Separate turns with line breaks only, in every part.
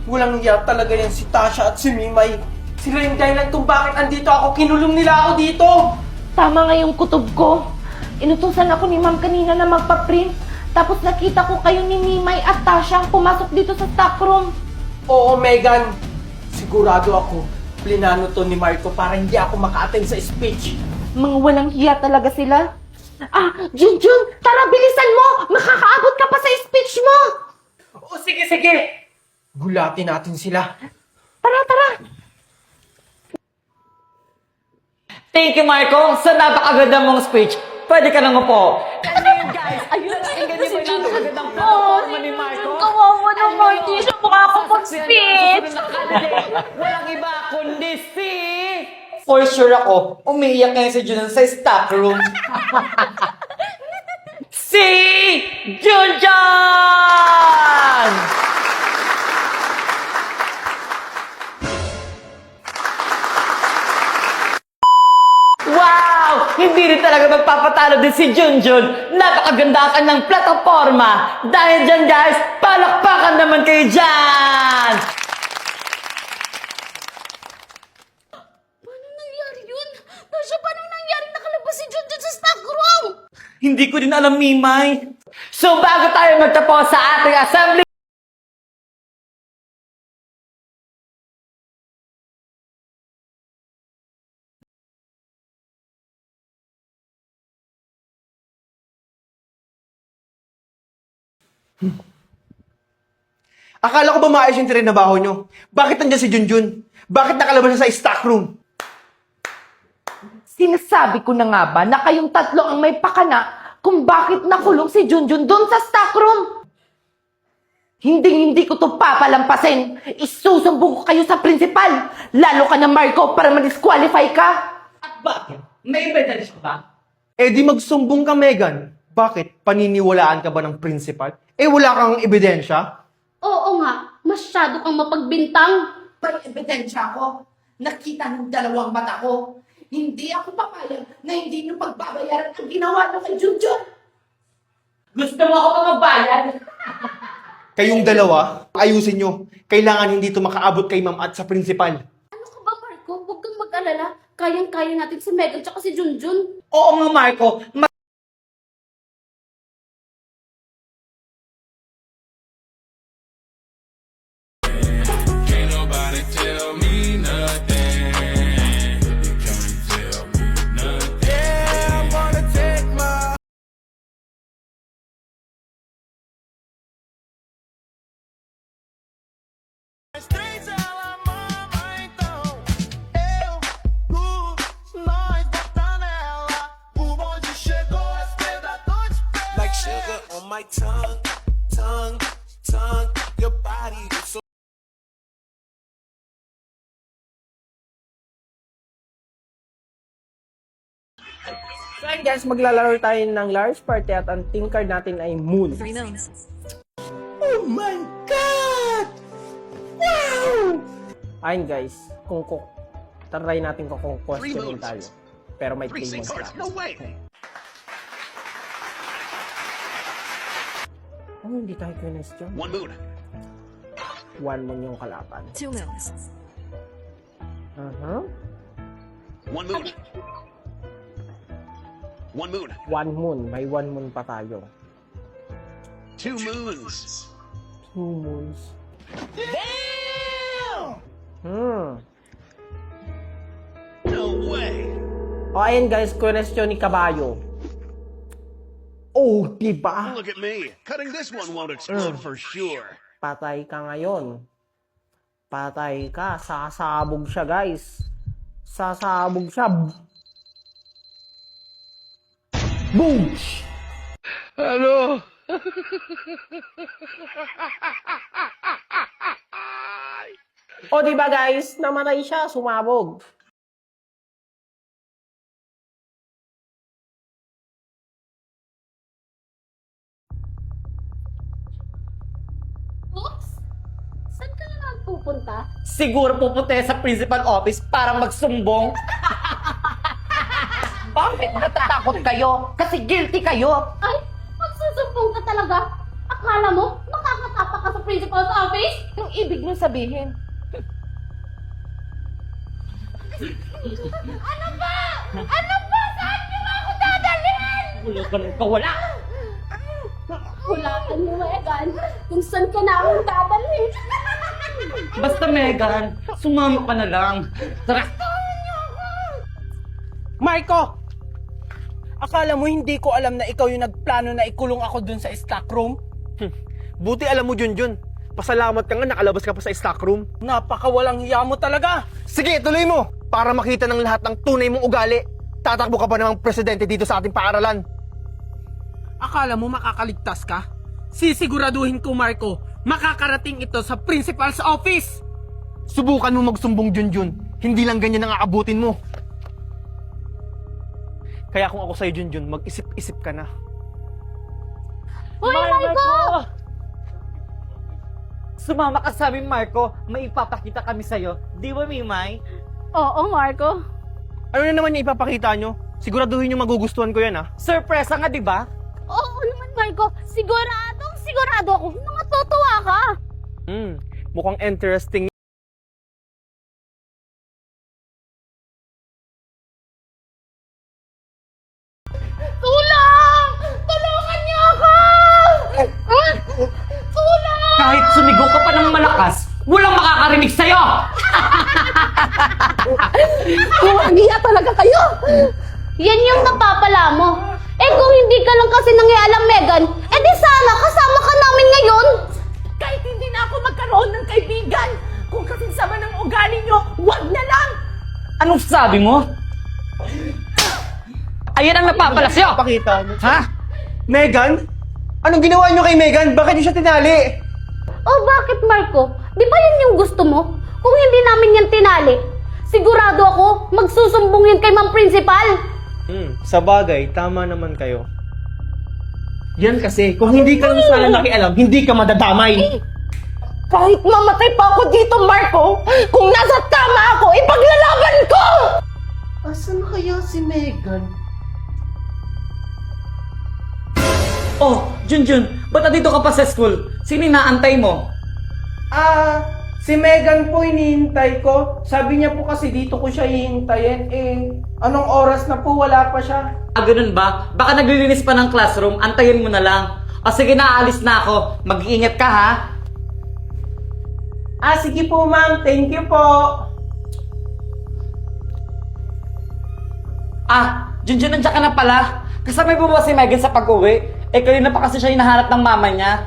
Walang hiya talaga yan si Tasha at si Mimay. Sila yung dahilan kung bakit andito ako. Kinulong nila ako dito.
Tama nga yung kutob ko. Inutusan ako ni ma'am kanina na magpa-print. Tapos nakita ko kayo ni Mimay at Tasha pumasok dito sa stockroom.
Oo, Megan. Sigurado ako, plinano to ni Marco para hindi ako maka-attend sa speech.
Mga walang hiya talaga sila. Junjun, tara bilisan mo! Makakaabot ka pa sa speech mo!
Oo, sige, sige. Gulatin natin sila.
Tara!
Thank you, Marco, sa napakaganda mong speech. Pwede ka nang upo. And ngayon, guys,
Ayun,
pakinggan niyo po yung napakagandang
Oh,
platforma ni Marco.
kawawa naman, di siya makakapag-speech.
Walang iba kundi si... For sure ako, umiiyak ngayon si Junon sa stockroom. Si Junjun! Wow! Hindi rin talaga magpapatalo din si Junjun. Napakaganda ka ng plataforma. Dahil dyan, guys, palakpakan naman kayo dyan!
Paano nangyari yun? Tasha, paano nangyari nakalabas si Junjun sa stockroom?
Hindi ko din alam, Mimay. So, bago tayo magtapos sa ating assembly,
Akala ko ba maayos yung trinabaho nyo? Bakit nandiyan si Junjun? Bakit nakalabas siya sa stockroom?
Sinasabi ko na nga ba na kayong tatlo ang may pakana kung bakit nakulong si Junjun doon sa stockroom? Hindi ko to papalampasin. Isusumbong ko kayo sa principal. Lalo ka na, Marco, para ma-disqualify ka.
at bakit? May ebidensya ba?
Eh di magsumbong ka, Megan. Bakit? Paniniwalaan ka ba ng principal? Eh wala kang ebidensya?
Oo nga, masyado kang mapagbintang.
May ebidensya ako. Nakita ng dalawang mata ko. Hindi ako papayag na hindi nyo pagbabayaran ang ginawa nyo kay Junjun.
Gusto mo ako pa magbayad?
Kayong dalawa, ayusin nyo. Kailangan hindi ito makaabot kay ma'am at sa principal.
Ano ka ba, Marco? Huwag kang mag-alala. Kayang-kaya natin si Megan tsaka si Junjun.
Oo nga, Marco.
Can't nobody tell me nothing. You can't tell me nothing. Yeah, I wanna take my streets, ela mama então. Nós bota nela. O bonde chegou, as predadores like sugar on my tongue, tongue, tongue. Your body is so.
So ayun guys, maglalaro tayo ng large party at ang team card natin ay Moon. Oh my God! Wow! Ayun guys, kung try natin kung questionin tayo. Pero may 3 moons ka. Oh, hindi tayo question.
1 moon.
1 moon yung kalaban.
2 moons.
1 moon. 1 moon.
1 moon. May 1 moon pa tayo.
2 moons.
2 moons.
No way.
O ayun guys, question ni Kabayo. Oh, diba?
Look at me. Cutting this one won't explode for sure.
Patay ka ngayon. Patay ka. Sasabog siya, guys. Sasabog siya. Boom!
Ano?
O diba guys, namatay siya, sumabog.
Oops! Saan ka na nagpupunta?
Siguro pupunta sa principal office para magsumbong.
Bakit natatakot kayo? Kasi guilty kayo.
Ay, magsusumpong ka talaga. Akala mo, makakatapa ka sa principal's office?
Anong ibig mo sabihin?
Ano ba? Ano ba? Saan niyo ba ako dadalhin?
Wala ka nang kawala!
Hulaan mo, Megan. Kung saan ka namin dadalhin.
Basta Megan, sumama ka na lang. Tara!
Marco! Akala mo hindi ko alam na ikaw yung nagplano na ikulong ako dun sa stock room?
Buti alam mo, Junjun. Pasalamat ka nga nakalabas ka pa sa stock room.
Napakawalang hiya mo talaga!
Sige, tuloy mo! Para makita ng lahat ng tunay mong ugali. Tatakbo ka pa namang presidente dito sa ating paaralan.
Akala mo makakaligtas ka? Sisiguraduhin ko, Marco, makakarating ito sa principal's office!
Subukan mo magsumbong, Junjun. Hindi lang ganyan ang aabutin mo. Kaya kung ako sa'yo, Junjun, mag-isip-isip ka na.
Hoy, Marco!
Sumama ka sa amin, Marco. May ipapakita kami sa'yo. Di ba, Mimay?
Oo, Marco.
Ano na naman yung ipapakita nyo? Siguraduhin nyo magugustuhan ko yan, ha?
Surpresa nga, di ba?
Oo naman, Marco. Sigurado ako. Matutuwa ka.
Mukhang interesting.
Tulong! Tulungan niyo ako! Tulong!
Kahit sumigaw ka pa ng malakas, walang makakarinig sa'yo!
Kumagiya talaga kayo! Yan yung napapala mo. Eh kung hindi ka lang kasi nangialam, Megan, eh di sana kasama ka namin ngayon.
Kahit hindi na ako magkaroon ng kaibigan, kung kasing sama ng ugali nyo, wag na lang!
Anong sabi mo? Ayan ang napapala sa'yo!
Pakita nyo.
Ha?
Megan? Anong ginawa nyo kay Megan? Bakit nyo siya tinali?
Oh, bakit, Marco? Di ba yan yung gusto mo? Kung hindi namin yan tinali, sigurado ako magsusumbong yun kay Ma'am Principal.
Sa bagay, tama naman kayo. Yan kasi, kung hindi ka lang sana nakialam, hindi ka madadamay.
Kahit mamatay pa ako dito, Marco, kung nasa tama ako, ipaglalaban ko!
Asan kaya si Megan?
Oh, Junjun, ba't nandito ka pa sa school? Sino inaantay mo?
Si Megan po hinihintay ko. Sabi niya po kasi dito ko siya hihintayin. Anong oras na po? Wala pa siya.
Ganun ba? Baka naglilinis pa ng classroom, antayin mo na lang. O sige na, aalis na ako. Mag-iingat ka, ha?
Sige po, ma'am. Thank you po.
Junjun, nandiyan ka na pala. Kasama mo ba si Megan sa pag-uwi? Kanina pa kasi siya hinahanap ng mama niya.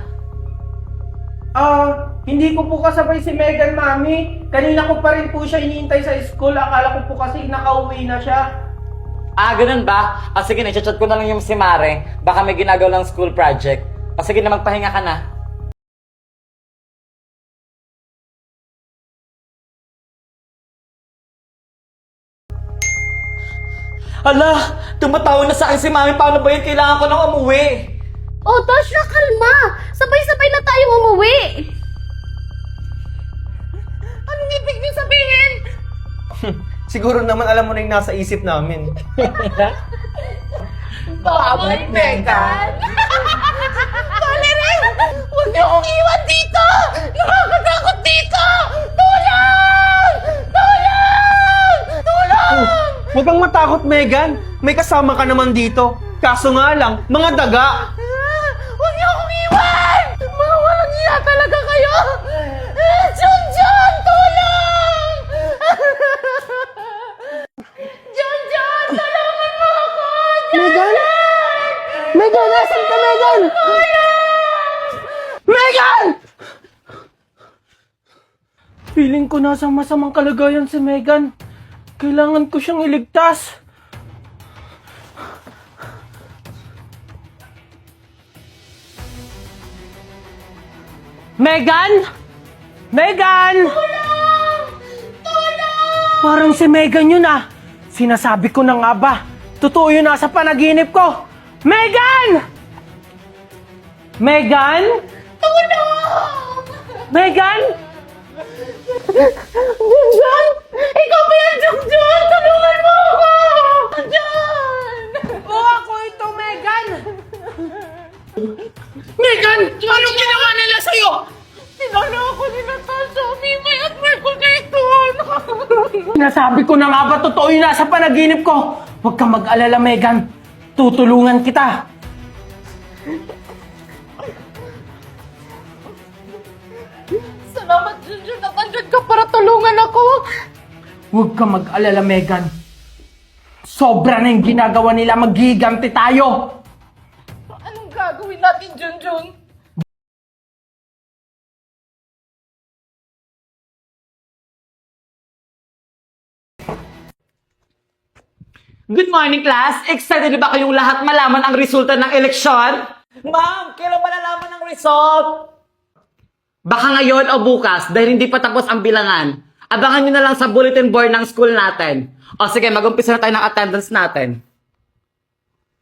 Hindi ko po kasabay si Megan, mami. Kanina ko pa rin po siya hinihintay sa school. Akala ko po kasi nakauwi na siya.
Ganun ba? Sige na, chat ko na lang yung si Mare. Baka may ginagawa lang school project. Sige na, magpahinga ka na. Hala, tumatawag na sa akin si Mami. Paano ba yun? Kailangan ko nang umuwi.
Oh, Tasha, kalma. Sabay-sabay na tayong umuwi.
Anong ibig niyo sabihin?
Siguro naman alam mo na yung nasa isip namin.
Babay, Megan! Tolerant! Huwag niyo akong iwan dito! Nakakatakot dito! Tulong! Tulong! Tulong!
Huwag kang matakot, Megan. May kasama ka naman dito. Kaso nga lang, mga daga.
Huwag niyo akong iwan! Mga walang iya talaga kayo! Junjun! Tulong! Junjun! Tulungan mo ako!
Megan? Megan, nasan ka, Megan? Megan! Feeling ko nasa masamang kalagayan si Megan. Kailangan ko siyang iligtas. Megan! Megan! Tulong! Tulong! Parang si Megan yun ah. Sinasabi ko na nga ba? Totoo yun nasa panaginip ko. Megan! Megan?
Tulong!
Megan?
Junjun! Ikaw ba yan, Junjun? Tulungan mo ako! Junjun!
Oo, ako ito, Megan! Megan! Anong ginawa nila sa'yo?
Niloloko ni Natasha, Mimay at Marco Gaeton!
Sinasabi ko na nga ba totoo yung nasa panaginip ko? Huwag kang mag-alala, Megan. Tutulungan kita.
Salamat, Junjun, at andyan ka para tulungan ako!
Huwag kang mag-alala, Megan. Sobra na yung ginagawa nila. Maghiganti tayo.
Anong gagawin natin, Junjun?
Good morning, class! Excited na ba kayong lahat malaman ang resulta ng eleksyon? Ma'am, kailan malalaman ang result? Baka ngayon o bukas, dahil hindi pa tapos ang bilangan. Abangan nyo na lang sa bulletin board ng school natin. O sige, mag-umpisa na tayo ng attendance natin.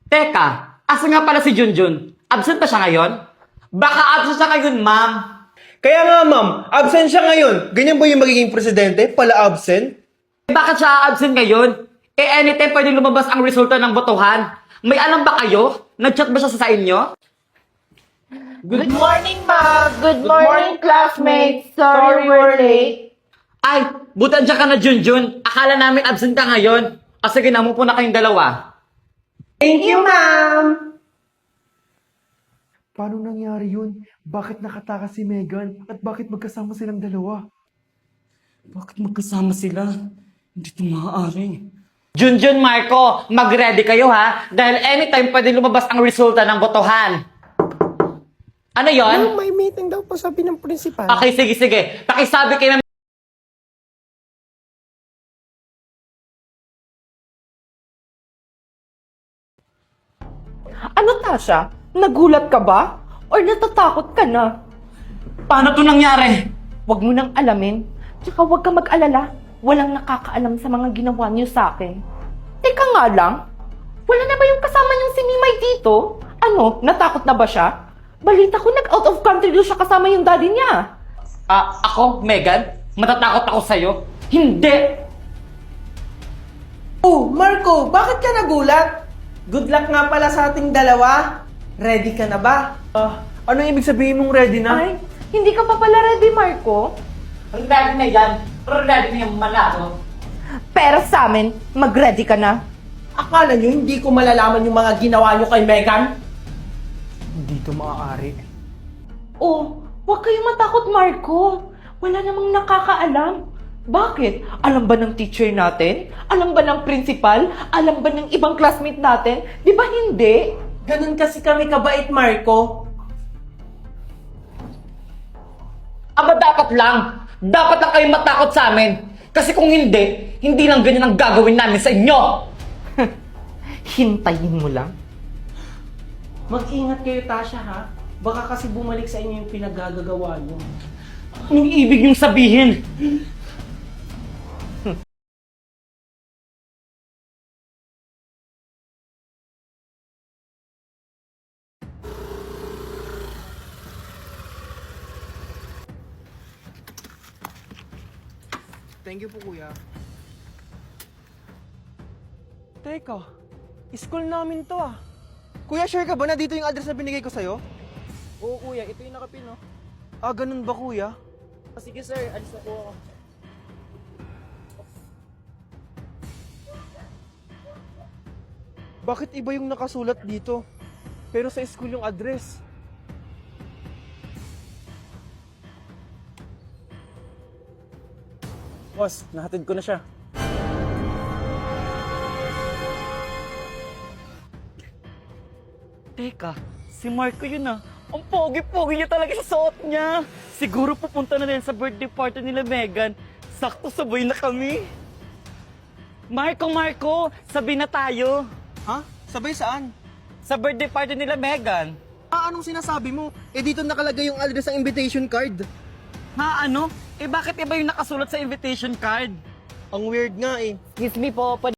Teka, asa nga pala si Junjun? Absent pa siya ngayon? Baka absent siya ngayon, ma'am.
Kaya nga, ma'am, absent siya ngayon. Ganyan ba yung magiging presidente? Pala absent?
Bakit siya absent ngayon? Anytime pwede lumabas ang resulta ng botohan. May alam ba kayo? Nag-chat ba siya sa inyo?
Good morning, Ma! Good morning, classmates! Sorry we're late.
Ay, buti andyan ka na, Junjun. Akala namin absent ka ngayon. O sige, namupo na kayong dalawa.
Thank you, ma'am.
Paano nangyari yun? Bakit nakatakas si Megan? At bakit magkasama silang dalawa?
Bakit magkasama sila? Hindi ito maaari. Junjun, Marco, mag-ready kayo ha? Dahil anytime pwede lumabas ang resulta ng botohan. Ano yon?
May meeting daw po sabi ng principal.
Okay, sige. Pakisabi kayo ng...
Ano, Tasha? Nagulat ka ba? Or natatakot ka na?
Paano to nangyari?
Huwag mo nang alamin. Tsaka huwag ka mag-alala. Walang nakakaalam sa mga ginawa niyo sa akin. Teka nga lang. Wala na ba yung kasama niyong si Mimay dito? Ano? Natakot na ba siya? Balita ko nag-out of country doon siya kasama yung daddy niya.
Ako, Megan? Matatakot ako sa'yo? Hindi!
Oh, Marco, bakit ka nagulat? Good luck nga pala sa ating dalawa. Ready ka na ba?
Ano ibig sabihin mong ready na?
Ay, hindi ka pa pala ready, Marco?
Ang ready na yan. Pero ready na yung manalo.
Pero sa amin, mag-ready ka na.
Akala nyo hindi ko malalaman yung mga ginawa nyo kay Megan?
Hindi to maaari.
Oh, huwag kayong matakot, Marco. Wala namang nakakaalam. Bakit? Alam ba ng teacher natin? Alam ba ng principal? Alam ba ng ibang classmate natin? Di ba hindi?
Ganun kasi kami kabait, Marco.
Aba, dapat lang. Dapat lang kayong matakot sa amin. Kasi kung hindi, hindi lang ganyan ang gagawin namin sa inyo.
Hintayin mo lang.
Mag-ingat kayo, Tasha, ha? Baka kasi bumalik sa inyo yung pinagagagawa nyo.
Anong ibig niyong sabihin?
Thank you po, kuya. Teka, school namin to ah. Kuya, sure ka ba na dito yung address na binigay ko sa'yo?
Oo, kuya. Ito yung nakapin, no?
Ah, ganun ba, kuya?
Sige, sir. Alis na po ako.
Bakit iba yung nakasulat dito? Pero sa school yung address.
Boss, nahatid ko na siya.
Teka, si Marco yun ah. Ang pogi-pogi niya talaga sa suot niya. Siguro pupunta na din sa birthday party nila Megan. Sakto sabay na kami. Marco, sabay na tayo.
Ha? Sabay saan?
Sa birthday party nila Megan.
Ah, anong sinasabi mo? Eh dito nakalagay yung address ng invitation card.
Ha, ano? Eh bakit iba yung nakasulat sa invitation card?
Ang weird nga eh.
Excuse me po,